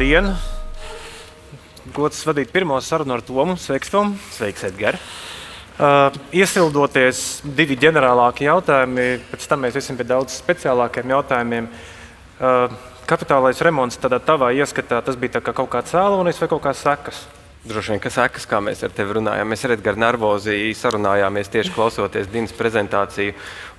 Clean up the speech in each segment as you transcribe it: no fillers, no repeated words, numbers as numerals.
Labdien! Gods vadīt pirmo sarunu ar Tomu. Sveiks, Tom! Sveiks, Edgar! Iesildoties divi ģenerālāki jautājumi, pēc tam mēs iesim pie daudz speciālākiem jautājumiem. Kapitālais remonts tādā tavā ieskatā, tas bija tā kā kaut kā cēlonis vai kaut kā sekas? Droši vien, ka sekas, kā mēs ar tevi runājām. Mēs ar Edgaru nervozi sarunājāmies tieši klausoties Dinas prezentāciju,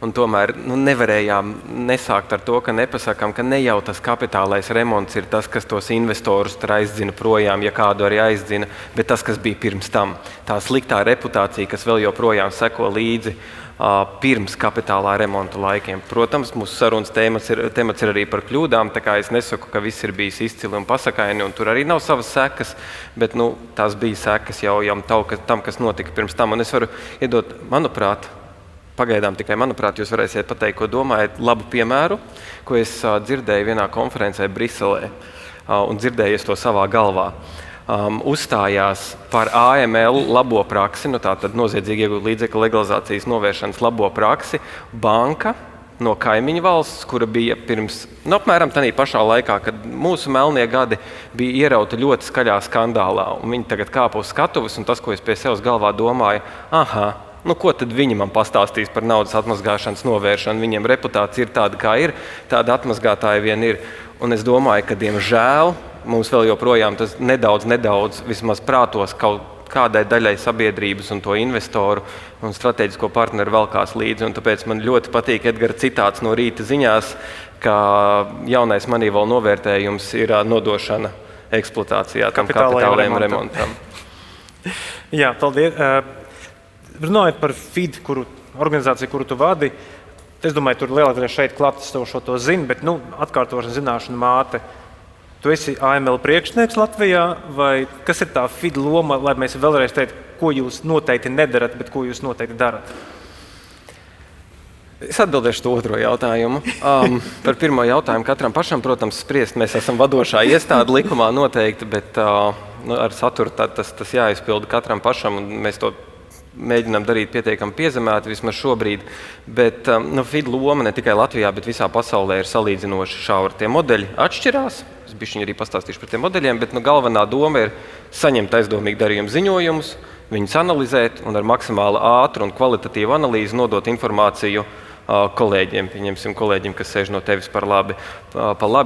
un tomēr nevarējām nesākt ar to, ka nepasakām, ka ne jau tas kapitālais remonts ir tas, kas tos investorus aizdzina projām, ja kādu arī aizzina, bet tas, kas bija pirms tam. Tā sliktā reputācija, kas vēl joprojām seko līdzi pirms kapitālā remonta laikiem. Protams, mūsu sarunas temats ir arī par kļūdām, tā kā es nesaku, ka viss ir bijis izcili un pasakaini, un tur arī nav savas sekas, bet tās bija sekas jau tam, kas notika pirms tam. Un es varu iedot, manuprāt, pagaidām tikai manuprāt, jūs varēsiet pateikt, ko domājat, labu piemēru, ko es dzirdēju vienā konferencē Briselē, un dzirdēju to savā galvā. Uzstājās par AML labo praksi, tātad noziedzīgi iegūt līdzekļu legalizācijas novēršanas labo praksi, banka no kaimiņu valsts, kura bija pirms, apmēram tādā pašā laikā, kad mūsu melnie gadi bija ierauti ļoti skaļā skandālā, un viņi tagad kāpa uz skatuves, un tas, ko es pie sevis galvā domāju, ko tad viņi man pastāstīs par naudas atmazgāšanas novēršanu, viņiem reputācija ir tāda, kā ir, tāda atmazgātāja vien ir, un es domāju, ka, diemžēl, mums vēl joprojām tas nedaudz vismaz prātos kaut kādai daļai sabiedrības un to investoru un strateģisko partneru velkās līdzi. Un tāpēc man ļoti patīk Edgara citāts no rīta ziņās, ka jaunais Moneyval novērtējums ir nodošana eksploatācijā tam kapitālajiem remontam. Jā, paldies. Runājot par FID, organizāciju, kuru tu vadi, es domāju, tur lielākais šeit klātas tev to zina, bet atkārtošana zināšana māte. Tu esi AML priekšnieks Latvijā, vai kas ir tā FID loma, lai mēs vēlreiz teiktu, ko jūs noteikti nedarat, bet ko jūs noteikti darat? Es atbildēšu to otro jautājumu. Par pirmo jautājumu katram pašam, protams, spriest. Mēs esam vadošā iestāde likumā noteikti, bet ar saturu tas jāizpilda katram pašam, un mēs to mēģinām darīt pietiekami piezemēti vismaz šobrīd. Bet FID loma ne tikai Latvijā, bet visā pasaulē ir salīdzinoši šaura. Tie modeļi atšķirās. Es bišķiņ arī pastāstīšu par tiem modeļiem, bet galvenā doma ir saņemt aizdomīgu darījumu ziņojumus, viņus analizēt un ar maksimāli ātru un kvalitatīvu analīzi nodot informāciju kolēģiem, kolēģiem, kas sēž no tevis par labi,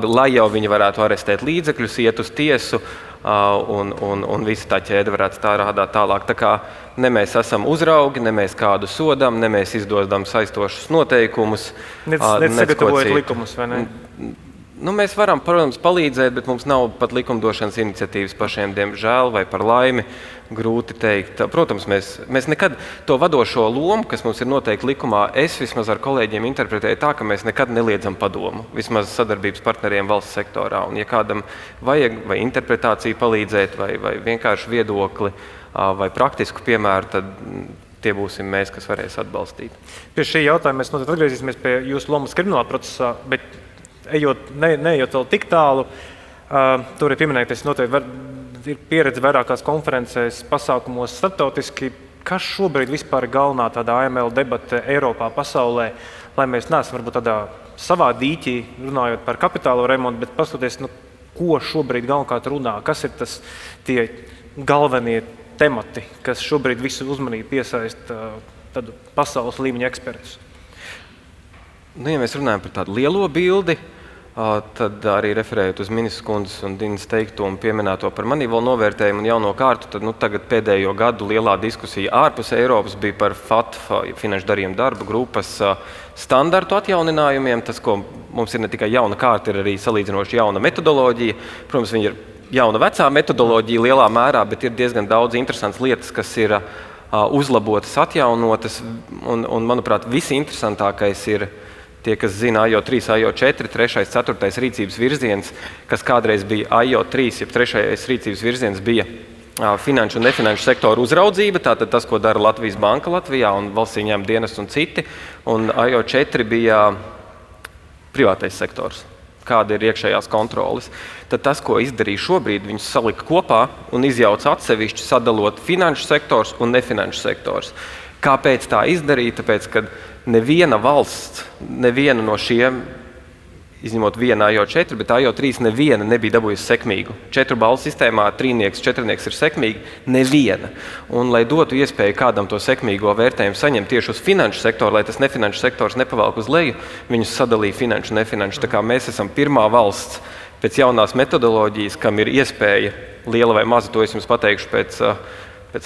lai jau viņi varētu arestēt līdzekļus, iet uz tiesu un visa tā ķēde varētu tā rādāt tālāk. Tā kā ne mēs esam uzraugi, ne mēs kādu sodam, ne mēs izdodam saistošus noteikumus. Nesagatavojat likumus, vai ne? Mēs varam, protams, palīdzēt, bet mums nav pat likumdošanas iniciatīvas pašiem, diemžēl, vai par laimi, grūti teikt. Protams, mēs nekad to vadošo lomu, kas mums ir noteikti likumā, es vismaz ar kolēģiem interpretēju tā, ka mēs nekad neliedzam padomu, vismaz sadarbības partneriem valsts sektorā. Un ja kādam vajag vai interpretāciju palīdzēt, vai vienkārši viedokli, vai praktisku piemēru, tad tie būsim mēs, kas varēs atbalstīt. Pie šī jautājuma mēs noteikti atgriezīsimies pie jūsu lomas krimināla procesā, bet neejot vēl tik tālu, tur ir pieminēts, noteikti ir pieredze vairākās konferencēs, pasākumos starptautiski. Kas šobrīd vispār ir galvenā tāda AML debate Eiropā, pasaulē, lai mēs neesam varbūt tādā savā dīķī, runājot par kapitālo remontu, bet paskatoties, ko šobrīd galvenokārt runā, kas ir tie galvenie temati, kas šobrīd visu uzmanību piesaista tādu pasaules līmeņa ekspertus. Ja mēs runājam par tādu lielo bildi, tad arī referējot uz ministras kundzes un Dinas teikto un pieminēto par Moneyval novērtējumu un jauno kārtu, tad tagad pēdējo gadu lielā diskusija ārpus Eiropas bija par FATF, finanšu darījumu darba grupas standartu atjauninājumiem. Tas, ko mums ir ne tikai jauna kārta, ir arī salīdzinoši jauna metodoloģija. Protams, viņa ir jauna vecā metodoloģija lielā mērā, bet ir diezgan daudz interesantas lietas, kas ir uzlabotas, atjaunotas, un manuprāt, visinteresantākais ir tie, kas zina AIO3, AIO4, 3., 4. rīcības virziens, kas kādreiz bija AIO3, jeb 3. rīcības virziens bija finanšu un nefinanšu sektoru uzraudzība, tātad tas, ko dara Latvijas Banka Latvijā un valsts ieņēmuma dienests un citi, un AIO4 bija privātais sektors, kāda ir iekšējās kontroles. Tad tas, ko izdarīja šobrīd, viņus salika kopā un izjauca atsevišķi, sadalot finanšu sektors un nefinanšu sektors. Kāpēc tā izdarīja? Tāpēc, ka neviena valsts, neviena no šiem izņemot vienu AIO4, bet AIO3 neviena nebija dabūjusi sekmīgu. 4 balvu sistēmā 3, 4 ir sekmīgi, neviena. Un, lai dotu iespēju kādam to sekmīgo vērtējumu saņemt tieši uz finanšu sektoru, lai tas nefinanšu sektors nepavalk uz leju, viņus sadalīja finanšu, nefinanšu. Tā kā mēs esam pirmā valsts pēc jaunās metodoloģijas, kam ir iespēja, liela vai maza, to es jums pateikšu pēc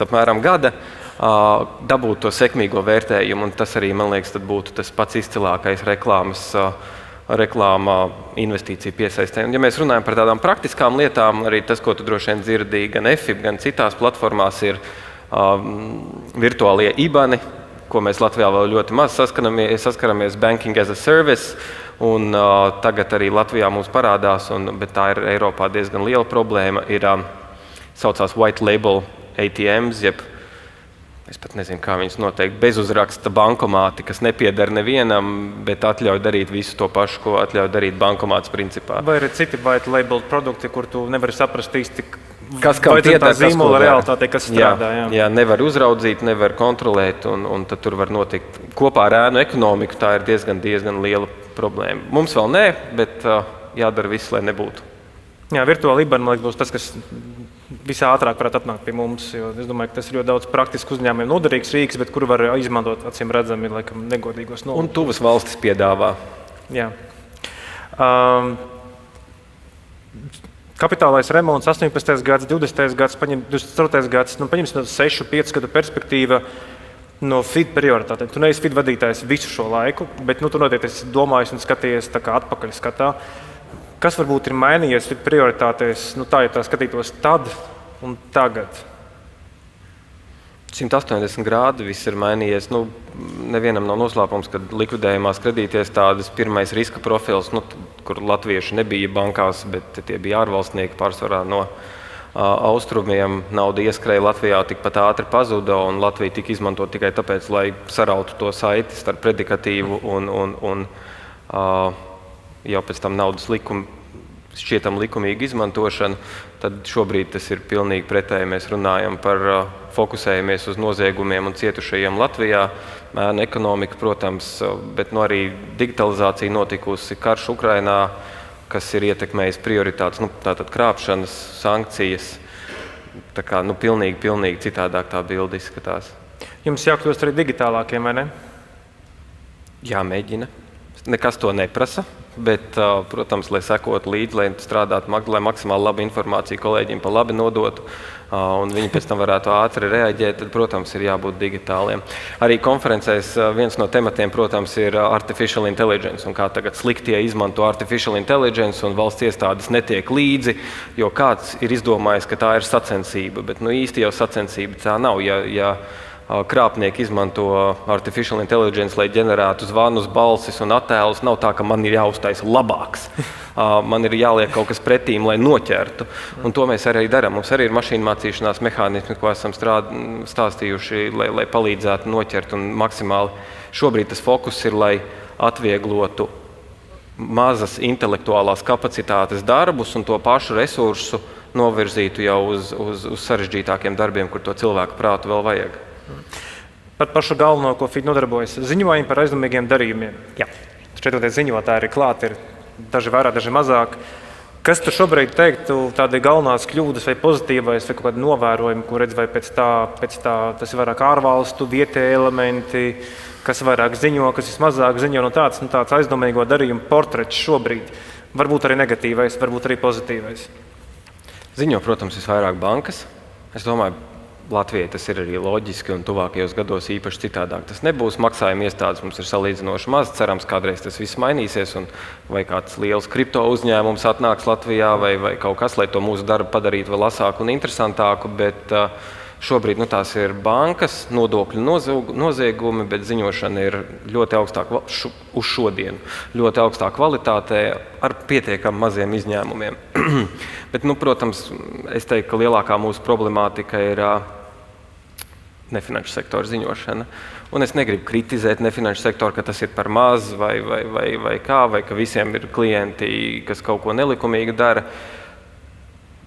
apmēram gada, dabūt to sekmīgo vērtējumu, un tas arī, man liekas, tad būtu tas pats izcilākais reklāmā investīciju piesaistē. Un, ja mēs runājam par tādām praktiskām lietām, arī tas, ko tu droši vien dzirdīji gan EFIP, gan citās platformās, ir virtuālie IBANi, ko mēs Latvijā vēl ļoti maz saskaramies, banking as a service, un tagad arī Latvijā mums parādās, bet tā ir Eiropā diezgan liela problēma, ir saucās white label ATMs, jeb es pat nezinu, kā viņus noteikt, bezuzraksta bankomāti, kas nepieder nevienam, bet atļauj darīt visu to pašu, ko atļauj darīt bankomāts principā. Vai ir citi white label produkti, kur tu nevari saprast īsti, kas kam pieder, zīmola realitātei, kas strādā. Jā, nevar uzraudzīt, nevar kontrolēt, un tad tur var notikt kopā ar ēnu ekonomiku, tā ir diezgan liela problēma. Mums vēl nē, bet jādara viss, lai nebūtu. Jā, virtuāli IBAN, man liekas, būs tas, kas visā ātrāk varētu atnākt pie mums, jo es domāju, ka tas ir ļoti daudz praktiski uzņēmumiem noderīgs rīks, bet kuru var izmantot acīm redzami, laikam, negodīgos nolūkos. Un tuvas valstis piedāvā. Jā. Kapitālais remonts 18. gads, 20. gads, 24. gads, paņemsim 6-5 gadu perspektīva no FID prioritātēm. Tu neesi FID vadītājs visu šo laiku, bet tu noteikti esi domājis un skatījies tā kā atpakaļ skatā. Kas varbūt ir mainījies prioritātēs, tā, ja tā skatītos tad un tagad? 180 grādi viss ir mainījies. Nevienam nav noslēpums, ka likvidējumās kredītiestādes pirmais riska profils, kur latvieši nebija bankās, bet tie bija ārvalstnieki pārsvarā no austrumiem. Nauda ieskrēja Latvijā, tikpat ātri pazuda, un Latvija tika izmantot tikai tāpēc, lai sarautu to saiti starp predikatīvu un jau pēc tam naudas šķietam likumīgu izmantošanu, tad šobrīd tas ir pilnīgi pretēji. Mēs runājam fokusējamies uz noziegumiem un cietušajiem Latvijā, ēnu ekonomika, protams, bet arī digitalizācija notikusi, karš Ukrainā, kas ir ietekmējis prioritātes, tātad krāpšanas, sankcijas. Tā kā pilnīgi citādāk tā bilde izskatās. Jums jākļūst arī digitālākiem, vai ne? Jāmēģina. Nekas to neprasa, bet, protams, lai sekotu līdzi, lai strādātu, lai maksimāli labu informāciju kolēģiem pa labi nodotu, un viņi pēc tam varētu ātri reaģēt, tad, protams, ir jābūt digitāliem. Arī konferencēs viens no tematiem, protams, ir artificial intelligence, un kā tagad sliktie izmanto artificial intelligence, un valsts iestādes netiek līdzi, jo kāds ir izdomājis, ka tā ir sacensība, bet īsti jau sacensība tā nav. Ja krāpnieki izmanto artificial intelligence, lai ģenerētu zvanus, balsis un attēlus, nav tā, ka man ir jāuztaisa labāks. Man ir jāliek kaut kas pretīm, lai noķertu. Un to mēs arī darām. Mums arī ir mašīnu mācīšanās mehānismi, ko esam stāstījuši, lai palīdzētu noķert. Un maksimāli šobrīd tas fokus ir, lai atvieglotu mazas intelektuālās kapacitātes darbus un to pašu resursu novirzītu jau uz sarežģītākiem darbiem, kur to cilvēku prātu vēl vajag. Par pašu galveno, ko FID nodarbojas, ziņojumi par aizdomīgiem darījumiem. Jā. 4. ziņotāji ir klāt, ir daži vairāk, daži mazāk. Kas tu šobrīd teiktu tādi galvenās kļūdas vai pozitīvais vai kaut kādi novērojumi, ko redz, vai pēc tā tas ir vairāk ārvalstu, vietēji elementi, kas vairāk ziņo, kas vismazāk ziņo, tāds aizdomīgo darījumu portrets šobrīd. Varbūt arī negatīvais, varbūt arī pozitīvais. Ziņo, protams, visvairāk bankas. Es domāju, Latvijai tas ir arī loģiski un tuvākajos gados īpaši citādāk. Tas nebūs maksājuma iestādes, mums ir salīdzinoši maz. Cerams, kādreiz tas viss mainīsies vai kāds liels kripto uzņēmums atnāks Latvijā vai kaut kas, lai to mūsu darbu padarītu vēl asāku un interesantāku. Bet šobrīd tās ir bankas, nodokļu noziegumi, bet ziņošana ir ļoti augstā uz šodienu, ļoti augstā kvalitātē ar pietiekami maziem izņēmumiem. Bet, protams, es teiktu, ka lielākā mūsu problemātika ir nefinanšu sektora ziņošana. Un es negribu kritizēt nefinanšu sektoru, ka tas ir par maz vai ka visiem ir klienti, kas kaut ko nelikumīgi dara.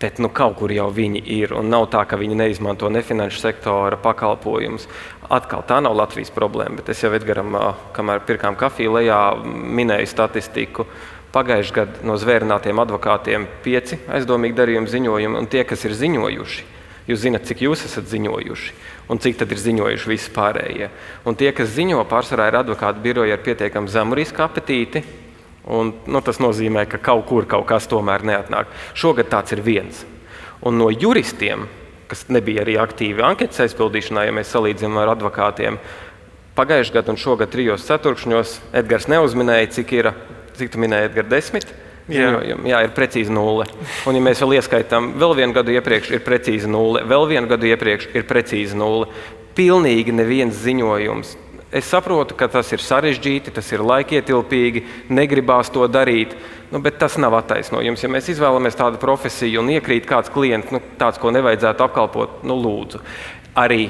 Bet kaut kur jau viņi ir, un nav tā, ka viņi neizmanto nefinanšu sektora pakalpojumus. Atkal tā nav Latvijas problēma, bet es jau Edgaram, kamēr pirkām kafiju lejā, minēju statistiku. Pagājušajā gadā no zvērinātiem advokātiem 5 aizdomīgi darījumi ziņojumi, un tie, kas ir ziņojuši, jūs zināt, cik jūs esat ziņojuši, un cik tad ir ziņojuši visi pārējie. Un tie, kas ziņo, pārsvarā ir advokātu biroji ar pietiekami zemu riska apetīti, un tas nozīmē, ka kaut kur kaut kas tomēr neatnāk. Šogad tāds ir viens. Un no juristiem, kas nebija arī aktīvi anketas aizpildīšanā, ja mēs salīdzinām ar advokātiem, pagājušajā gadā un šogad 3 ceturkšņos Edgars neuzminēja, cik tu minēji, Edgar, 10? Jā, ir precīzi 0. Un ja mēs vēl ieskaitām, vēl vienu gadu iepriekš ir precīzi 0, vēl vienu gadu iepriekš ir precīzi 0. Pilnīgi neviens ziņojums. Es saprotu, ka tas ir sarežģīti, tas ir laikietilpīgi, negribās to darīt, bet tas nav attaisnojums. Ja mēs izvēlamies tādu profesiju un iekrīt kāds klients, tāds, ko nevajadzētu apkalpot, lūdzu. Arī,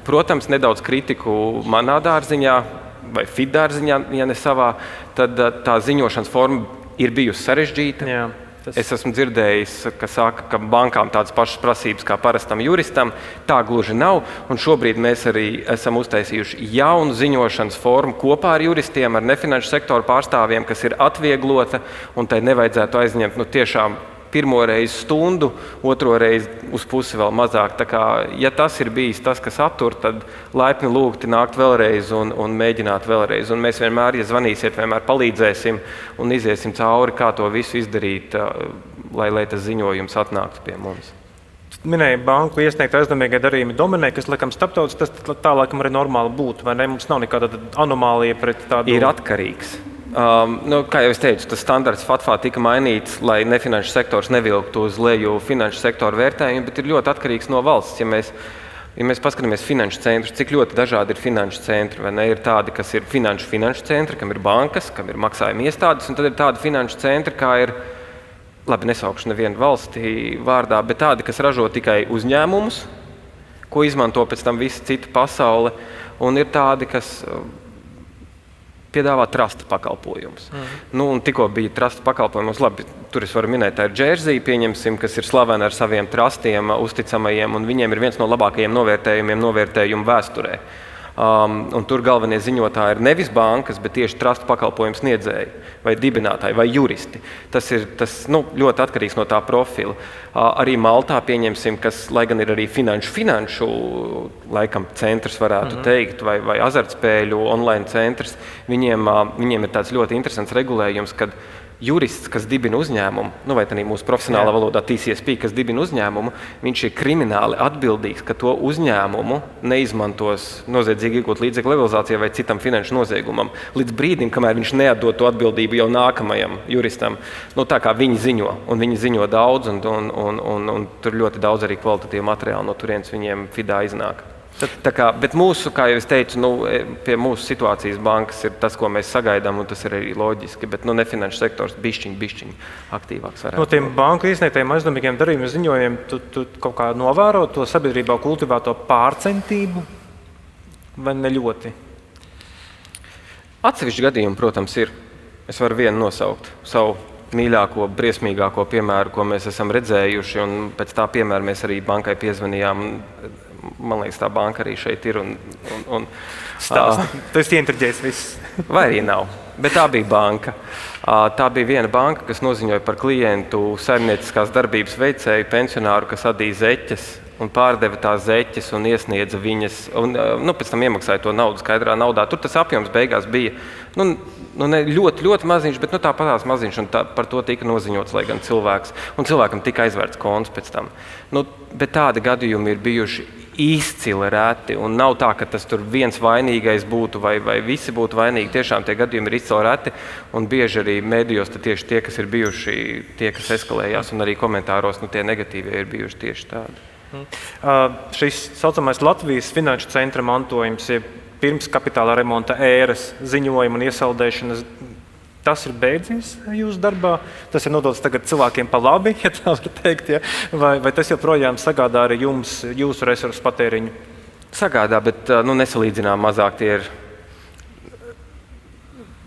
protams, nedaudz kritiku manā dārziņā vai fit dārziņā, ja ne savā, tad tā ziņošanas forma ir bijusi sarežģīta. Jā, Es esmu dzirdējis, ka saka, ka bankām tādas pašas prasības kā parastam juristam. Tā gluži nav. Un šobrīd mēs arī esam uztaisījuši jaunu ziņošanas formu kopā ar juristiem, ar nefinanšu sektoru pārstāvjiem, kas ir atvieglota, un tai nevajadzētu aizņemt tiešām pirmo reizi stundu, otro reizi uz pusi vēl mazāk. Tā kā, ja tas ir bijis tas, kas attur, tad laipni lūgti nākt vēlreiz un mēģināt vēlreiz. Un mēs vienmēr, ja zvanīsiet, vienmēr palīdzēsim un iziesim cauri, kā to visu izdarīt, lai tas ziņojums atnāktu pie mums. Minēja banku iesniegt aizdomīgie darījumi dominē, kas, laikam, starptautiski tas tā laikam arī normāli būtu, vai ne? Mums nav nekāda anomālija pret tādu. Ir atkarīgs. Kā jau es teicu, tas standarts FATFā tika mainīts, lai nefinanšu sektors nevilktu uz leju finanšu sektoru vērtējumu, bet ir ļoti atkarīgs no valsts. Ja mēs paskatāmies finanšu centrus, cik ļoti dažādi ir finanšu centri, vai ne? Ir tādi, kas ir finanšu centri, kam ir bankas, kam ir maksājuma iestādes, un tad ir tādi finanšu centri, kā ir, labi, nesaukšu nevienu valsti vārdā, bet tādi, kas ražo tikai uzņēmumus, ko izmanto pēc tam visa cita pasaule, un ir tādi, kas piedāvā trusta pakalpojumus. Un tikko bija trusta pakalpojums, labi, tur es varu minēt, tā ir Džersija, pieņemsim, kas ir slavena ar saviem trustiem, uzticamajiem, un viņiem ir viens no labākajiem novērtējumu vēsturē. Un tur galvenie ziņotāji ir nevis bankas, bet tieši trusta pakalpojumu sniedzēji, vai dibinātāji, vai juristi. Tas ir ļoti atkarīgs no tā profila. Arī Maltā, pieņemsim, kas, lai gan ir arī finanšu laikam centrs, varētu teikt, vai azartspēļu online centrs, viņiem ir tāds ļoti interesants regulējums, kad jurists, kas dibina uzņēmumu, vai tā mūsu profesionālā valodā TCSP, kas dibina uzņēmumu, viņš ir krimināli atbildīgs, ka to uzņēmumu neizmantos noziedzīgi iegūt līdzekļu legalizācijai vai citam finanšu noziegumam. Līdz brīdim, kamēr viņš neatdod to atbildību jau nākamajam juristam. Tā kā viņi ziņo, un viņi ziņo daudz, un tur ļoti daudz arī kvalitatīvu materiālu no turienes viņiem fidā iznāk. Bet mūsu, kā jau es teicu, pie mūsu situācijas bankas ir tas, ko mēs sagaidām, un tas ir arī loģiski, bet nefinanšu sektors bišķiņ aktīvāks varētu. No tiem banku iesniegtajiem aizdomīgiem darījumu ziņojumiem tu kaut kā novēro to sabiedrībā kultivēto pārcentību, vai ne ļoti? Atsevišķi gadījumi, protams, ir. Es varu vienu nosaukt, savu mīļāko, briesmīgāko piemēru, ko mēs esam redzējuši, un pēc tā piemēra mēs arī bankai piezvanījām. Man liekas, tā banka arī šeit ir. Tu esi ieinteresējies viss. Vai arī nav. Bet tā bija banka. Tā bija viena banka, kas noziņoja par klientu saimnieciskās darbības veicēju pensionāru, kas adīja zeķes un pārdeva tās zeķes un iesniedza viņas. Pēc tam iemaksāja to naudu skaidrā naudā. Tur tas apjoms beigās bija ne ļoti, ļoti maziņš, bet tāpatās maziņš. Un par to tika noziņots, lai gan cilvēkam tika aizvērts konts pēc tam. Bet tādi gadījumi ir bijuši izcili reti, un nav tā, ka tas tur viens vainīgais būtu vai visi būtu vainīgi. Tiešām tie gadījumi ir izcili reti, un bieži arī medijos tieši tie, kas ir bijuši, tie, kas eskalējās, un arī komentāros tie negatīvie ir bijuši tieši tādi. Šis saucamais Latvijas finanšu centra mantojums ir pirms kapitāla remonta ēras ziņojuma un iesaldēšanas. Tas ir beidzies jūsu darbā, tas ir nodots tagad cilvēkiem pa labi, ja tā var teikt, ja? Vai tas joprojām sagādā arī jums jūsu resursu patēriņu? Sagādā, bet nesalīdzinām mazāk. Tie ir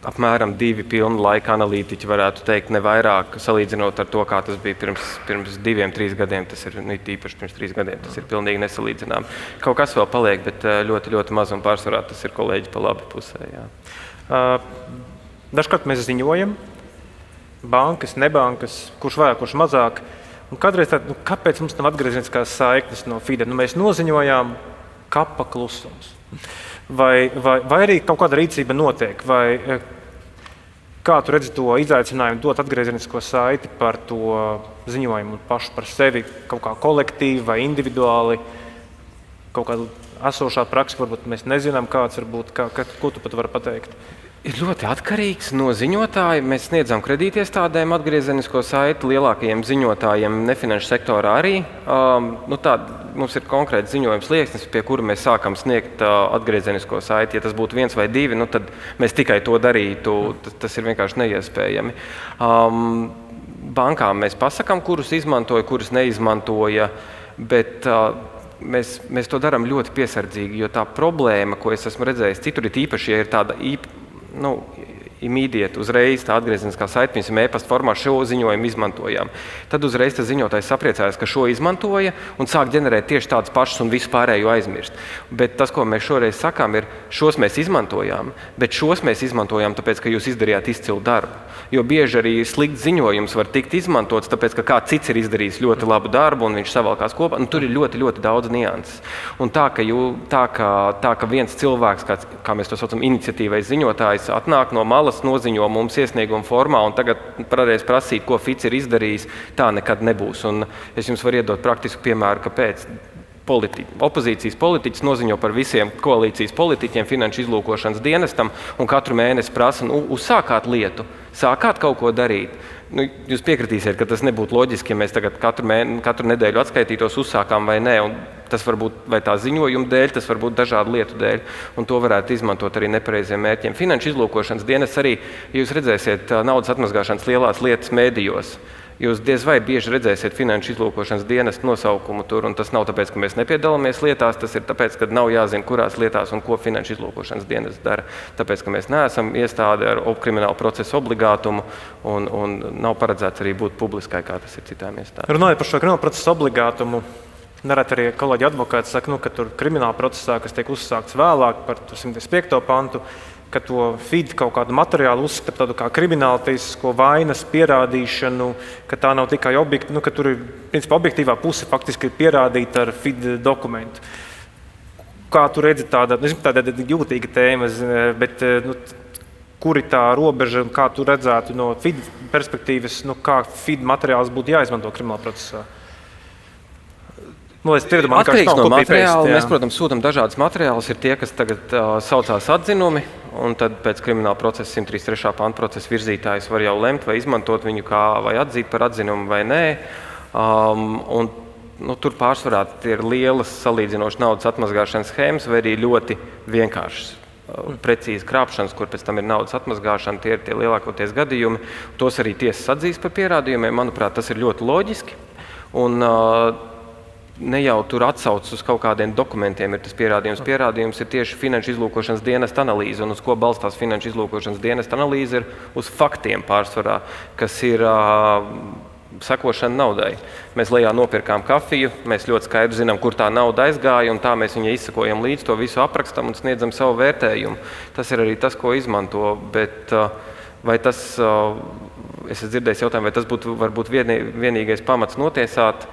apmēram 2 pilnu laika analītiķi, varētu teikt, ne vairāk, salīdzinot ar to, kā tas bija pirms 2-3 gadiem. Tas ir īpaši pirms 3 gadiem, tas ir pilnīgi nesalīdzinām. Kaut kas vēl paliek, bet ļoti, ļoti maz un pārsvarā tas ir kolēģi pa labi pusē. Jā. Dažkārt mēs ziņojam, bankas, nebankas, kurš vairāk, kurš mazāk. Un kādreiz kāpēc mums nav atgriezeniskās saiknes no FIDE? Mēs noziņojām kapa klusums. Vai arī kaut kāda rīcība notiek? Vai, kā tu redzi to izaicinājumu dot atgriezenisko saiti par to ziņojumu pašu par sevi, kaut kā kolektīvi vai individuāli, kaut kāda esošā praksa, varbūt mēs nezinām, kāds varbūt, ko tu pat vari pateikt? Ir ļoti atkarīgs no ziņotāja. Mēs sniedzam kredītiestādēm atgriezenisko saiti, lielākajiem ziņotājiem nefinanšu sektorā arī. Mums ir konkrēts ziņojums slieksnis, pie kura mēs sākam sniegt atgriezenisko saiti. Ja tas būtu 1 vai 2, tad mēs tikai to darītu. Tas ir vienkārši neiespējami. Bankām mēs pasakām, kurus izmantoja, kurus neizmantoja, bet mēs to darām ļoti piesardzīgi, jo tā problēma, ko es esmu redzējis citur, ir īpaši, ja ir tāda immediate, uzreiz tā atgriezeniskā saite, piemēram, e-pasta formā šo ziņojumu izmantojām. Tad uzreiz tas ziņotājs sapriecājās, ka šo izmantoja un sāk ģenerēt tieši tādas pašas un visu pārējo aizmirst. Bet tas, ko mēs šoreiz sakām, ir, šos mēs izmantojām, bet šos mēs izmantojām tāpēc, ka jūs izdarījāt izcilu darbu. Jo bieži arī slikts ziņojums var tikt izmantots, tāpēc, ka kāds cits ir izdarījis ļoti labu darbu un viņš savalkās kopā. Tur ir ļoti, ļoti daudz nianses. Un tā, ka viens cilvēks, kā mēs to saucam, iniciatīvais ziņotājs, atnāk no malas, noziņo mums iesnieguma formā un tagad pareiz prasīt, ko Fits ir izdarījis, tā nekad nebūs. Un es jums varu iedot praktisku piemēru, kāpēc. Opozīcijas politiķis noziņo par visiem koalīcijas politiķiem, finanšu izlūkošanas dienestam un katru mēnesi prasa, uzsākāt lietu, sākāt kaut ko darīt. Jūs piekritīsiet, ka tas nebūtu loģiski, ja mēs tagad katru nedēļu atskaitītos, uzsākām vai nē. Un tas var būt vai tā ziņojuma dēļ, tas var būt dažādu lietu dēļ, un to varētu izmantot arī nepareiziem mērķiem. Finanšu izlūkošanas dienests arī, ja jūs redzēsiet naudas atmazgāšanas lielās lietas mēdījos, jūs diez vai bieži redzēsiet finanšu izlūkošanas dienestu nosaukumu tur, un tas nav tāpēc, ka mēs nepiedalāmies lietās, tas ir tāpēc, ka nav jāzina, kurās lietās un ko finanšu izlūkošanas dienests dara. Tāpēc, ka mēs neesam iestāde ar kriminālu procesu obligātumu un nav paredzēts arī būt publiskai, kā tas ir citām iestādēm. Runājot par šo kriminālu procesu obligātumu, nereti arī kolēģi advokāti saka, ka tur krimināla procesā, kas tiek uzsākts vēlāk par 105. pantu, ka to FIDE kaut kādu materiālu uzskata par tādu kā krimināltiesisko vainas pierādīšanu, ka tā nav tikai ka tur ir principā objektīvā puse faktiski pierādīta ar FIDE dokumentu. Kā tu redzi tāda jūtīga tēma, bet kur ir tā robeža un kā tu redzētu no FIDE perspektīvas, kā FIDE materiāls būtu jāizmanto krimināla procesā? Atkarīgs no materiāla. Mēs, protams, sūtam dažādas materiālus. Ir tie, kas tagad saucās atzinumi, un tad pēc krimināla procesa 133. panta procesa virzītājs var jau lemt, vai izmantot viņu vai atzīt par atzinumu vai nē. Tur pārsvarā ir lielas salīdzinošas naudas atmazgāšanas schēmas, vai arī ļoti vienkāršas, precīzi krāpšanas, kur pēc tam ir naudas atmazgāšana. Tie ir tie lielākoties gadījumi. Tos arī tiesas atzīst par pierādījumiem. Manuprāt, tas ir ļoti loģiski. Un ne jau tur atsaucas uz kaut kādiem dokumentiem ir tas pierādījums. Pierādījums ir tieši finanšu izlūkošanas dienesta analīze, un uz ko balstās finanšu izlūkošanas dienesta analīze ir uz faktiem pārsvarā, kas ir sekošana naudai. Mēs lejā nopirkām kafiju, mēs ļoti skaidri zinām, kur tā nauda aizgāja, un tā mēs viņai izsekojam līdz, to visu aprakstam un sniedzam savu vērtējumu. Tas ir arī tas, ko izmanto, bet vai tas, es esmu dzirdējis jautājumu, vai tas būtu varbūt vienīgais pamats notiesāt.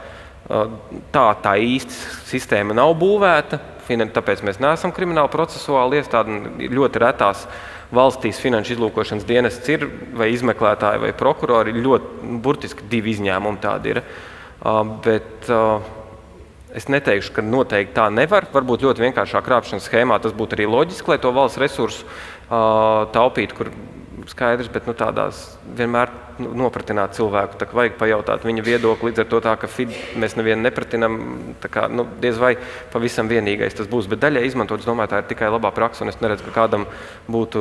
Tā īsti sistēma nav būvēta, tāpēc mēs neesam krimināli procesuāli iestādi. Ļoti retās valstīs finanšu izlūkošanas dienests ir vai izmeklētāji vai prokurori, ļoti burtiski 2 izņēmumi tādi ir. Bet es neteikšu, ka noteikti tā nevar. Varbūt ļoti vienkāršā krāpšanas schēmā tas būtu arī loģiski, lai to valsts resursu taupītu, kur skaidrs, bet tādās vienmēr nopratināt cilvēku. Tā vajag pajautāt viņa viedokli, līdz ar to tā, ka FIDE mēs nevienu nepratinam, tā kā diez vai pavisam vienīgais tas būs. Bet daļai izmantot, es domāju, tā ir tikai labā praksa, un es neredzu, ka kādam būtu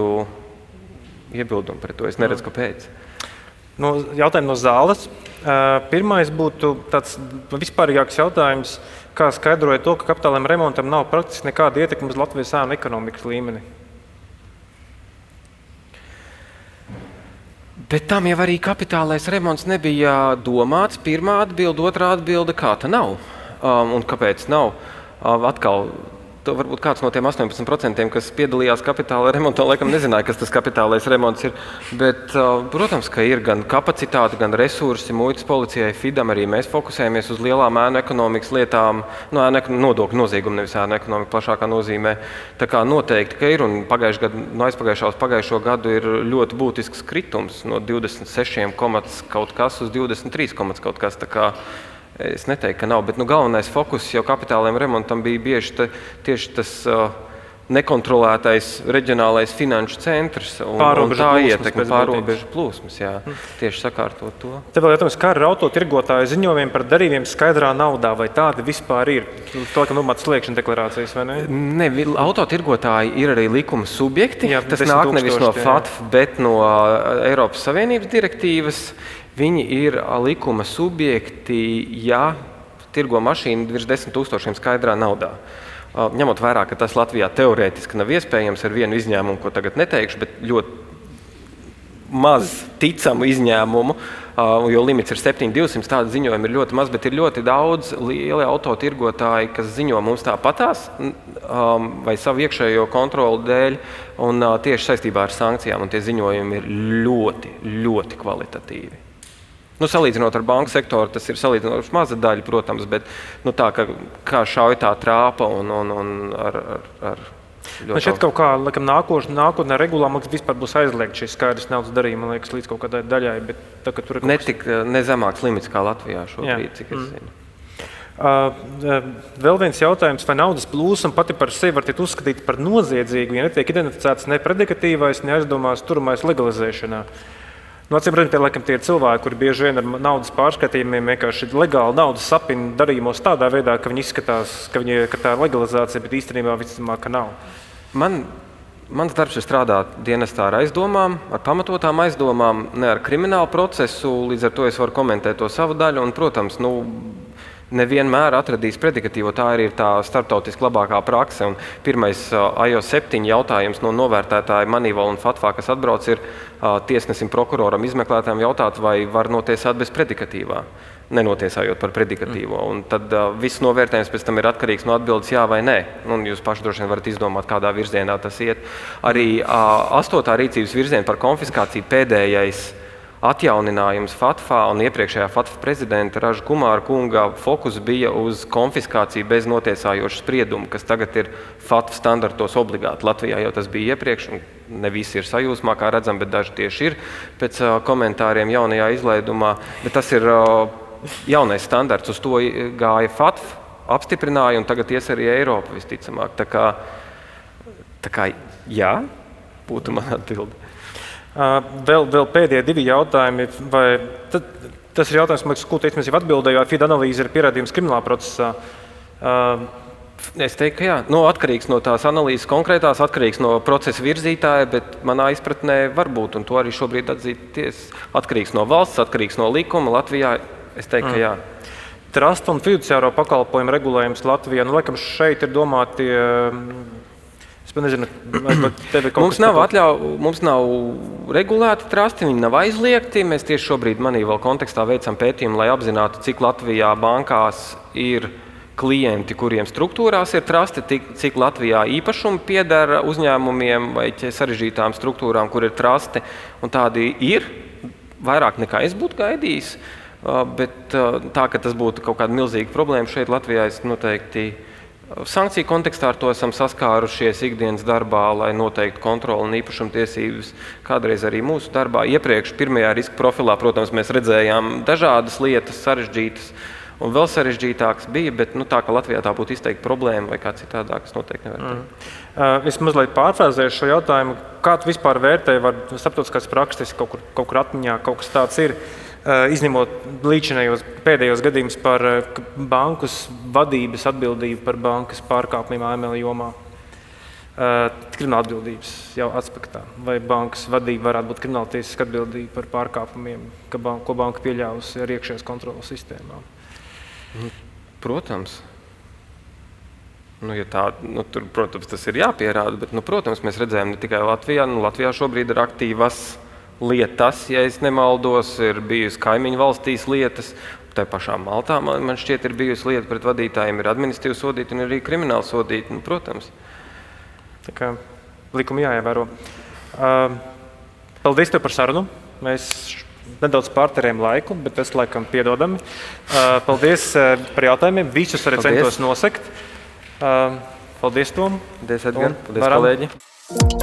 iebildumi pret to. Es neredzu, kāpēc. Jautājumi no zāles. Pirmais būtu tāds vispārīgāks jautājums, kā skaidroja to, ka kapitāliem remontam nav praktiski nekāda ietekme uz Latvijas ēnu ekonomikas līmeni. Bet tam jau arī kapitālais remonts nebija domāts. Pirmā atbilde, otrā atbilde, kā tā nav. Un kāpēc nav? Atkal varbūt kāds no tiem 18%, kas piedalījās kapitāla remontā, laikam nezināja, kas tas kapitālais remonts ir. Bet, protams, ka ir gan kapacitāte, gan resursi muitas policijai, FIDam. Arī mēs fokusējamies uz lielām ēnu ekonomikas lietām, nodokļu noziegumu, nevis ēnu ekonomiku plašākā nozīmē. Tā kā noteikti, ka ir, un pagājušo gadu ir ļoti būtisks kritums no 26 kaut kas uz 23 kaut kas. Tā kā es neteiktu, ka nav, bet galvenais fokus jau kapitāliem remontam bija bieži tieši tas nekontrolētais reģionālais finanšu centrs un tā ietekme pārobežu plūsmas. Jā, tieši sakārtot to. Te vēl jautājums, kā ar autotirgotāju ziņojumiem par darījumiem skaidrā naudā, vai tādi vispār ir? To, ka numāts sliekšņa deklarācijas, vai ne? Ne, autotirgotāji ir arī likuma subjekti. Jā, tas nāk nevis no FATF, bet no Eiropas Savienības direktīvas. Viņi ir likuma subjekti, ja tirgo mašīnu virs 10 000 skaidrā naudā. Ņemot vērā, ka tas Latvijā teorētiski nav iespējams ar vienu izņēmumu, ko tagad neteikšu, bet ļoti maz ticamu izņēmumu, jo limits ir 7,200, tādu ziņojumu ir ļoti maz, bet ir ļoti daudz lieli autotirgotāji, kas ziņo mums tāpatās vai savu iekšējo kontrolu dēļ, un tieši saistībā ar sankcijām, un tie ziņojumi ir ļoti, ļoti kvalitatīvi. Salīdzinot ar banku sektoru, tas ir salīdzinoši maza daļa, protams, bet tā, kā šauj tā trāpa un ar ļoti... Šeit kaut kā, laikam, nākotnē regulām vispār būs aizliegt šīs skaidras naudas darījumi, man liekas, līdz kaut kādai daļai, bet tā, ka tur ir nezemāks limits kā Latvijā šobrīd, cik es zinu. Vēl viens jautājums, vai naudas plūsma pati par sevi var tikt uzskatīta par noziedzīgu, ja netiek identificēts ne predikatīvais, ne aizdomās turamais legalizēšanā? Acīm redzot, tie ir cilvēki, kuri bieži vien ar naudas pārskaitījumiem vienkārši legāli naudas sapina darījumos tādā veidā, ka viņi izskatās, ka tā ir legalizācija, bet īstenībā visticamāk, ka nav. Mans darbs ir strādāt dienestā ar aizdomām, ar pamatotām aizdomām, ne ar kriminālu procesu, līdz ar to es varu komentēt to savu daļu, un, protams, nevienmēr atradīs predikatīvo, tā arī ir tā starptautiski labākā prakse. Un pirmais IO 7 jautājums no novērtētāja Moneyval un FATFā, kas atbrauc, ir tiesnesim, prokuroram, izmeklētājiem jautāt, vai var notiesāt bez predikatīvā, nenotiesājot par predikatīvo. Un tad viss novērtējums pēc tam ir atkarīgs no atbildes jā vai nē. Un jūs paši droši vien varat izdomāt, kādā virzienā tas iet. Arī 8. rīcības virziena par konfiskāciju pēdējais atjauninājums FATFā un iepriekšējā FATF prezidenta Raža Kumāra kunga fokus bija uz konfiskāciju bez notiesājoša sprieduma, kas tagad ir FATF standartos obligāti. Latvijā jau tas bija iepriekš, un ne visi ir sajūsmā, kā redzam, bet daži tieši ir pēc komentāriem jaunajā izlaidumā. Bet tas ir jaunais standarts, uz to gāja FATF, apstiprināja, un tagad ies arī Eiropa visticamāk. Tā kā jā, būtu man atbildi. Vēl pēdējie divi jautājumi. Tas ir jautājums, ko teicu, mēs jau atbildēju, vai FID analīze ir pierādījums kriminālā procesā. Es teiktu, ka jā. Atkarīgs no tās analīzes konkrētās, atkarīgs no procesa virzītāja, bet manā izpratnē var būt, un to arī šobrīd atzīties, atkarīgs no valsts, atkarīgs no likuma. Latvijā es teiktu, ka jā. Trust un fiduciāro pakalpojumu regulējums Latvijā. Laikam šeit ir domāti... Nezinu, mums nav regulēti trusti, viņi nav aizliegti. Mēs tieši šobrīd Moneyval kontekstā veicam pētījumu, lai apzinātu, cik Latvijā bankās ir klienti, kuriem struktūrās ir trusti, cik Latvijā īpašumi pieder uzņēmumiem vai sarežģītām struktūrām, kur ir trusti. Un tādi ir vairāk nekā es būtu gaidījis. Bet tā, ka tas būtu kaut kāda milzīga problēma šeit Latvijā, es noteikti... Sankciju kontekstā ar to esam saskārušies ikdienas darbā, lai noteiktu kontroli un īpašumtiesības. Kādreiz arī mūsu darbā. Iepriekš pirmajā riska profilā, protams, mēs redzējām dažādas lietas, sarežģītas un vēl sarežģītākas bija, bet tā, ka Latvijā tā būtu izteikti problēma vai kā citādāk, es noteikti nevaru teikt. Es mazliet pārfrāzēšu šo jautājumu. Kā tu vispār vērtē, var starptautiskās prakses kaut kur atmiņā, kaut kas tāds ir? Izņemot līdzinējos pēdējos gadījumus par bankas vadības atbildību par bankas pārkāpumiem AML jomā. Krimināla atbildības jau aspektā. Vai bankas vadība varētu būt krimināltiesiska atbildība par pārkāpumiem, ko banka pieļāvusi ar iekšējās kontrolas sistēmām? Protams. Tur, protams, tas ir jāpierāda, bet, protams, mēs redzējām ne tikai Latvijā. Latvijā šobrīd ir aktīvas lietas, ja es nemaldos, ir bijusi kaimiņu valstīs lietas. tā pašā Maltā, man šķiet, ir bijusi lieta pret vadītājiem, ir administratīvi sodīti un arī krimināli sodīti, protams. Tā kā likumi jāievēro. Paldies tev par sarunu. Mēs nedaudz pārterējam laiku, bet tas laikam piedodami. Paldies par jautājumiem. Visus arī centos nosekt. Paldies, Tom. Paldies, Edgar. Paldies, kolēģi.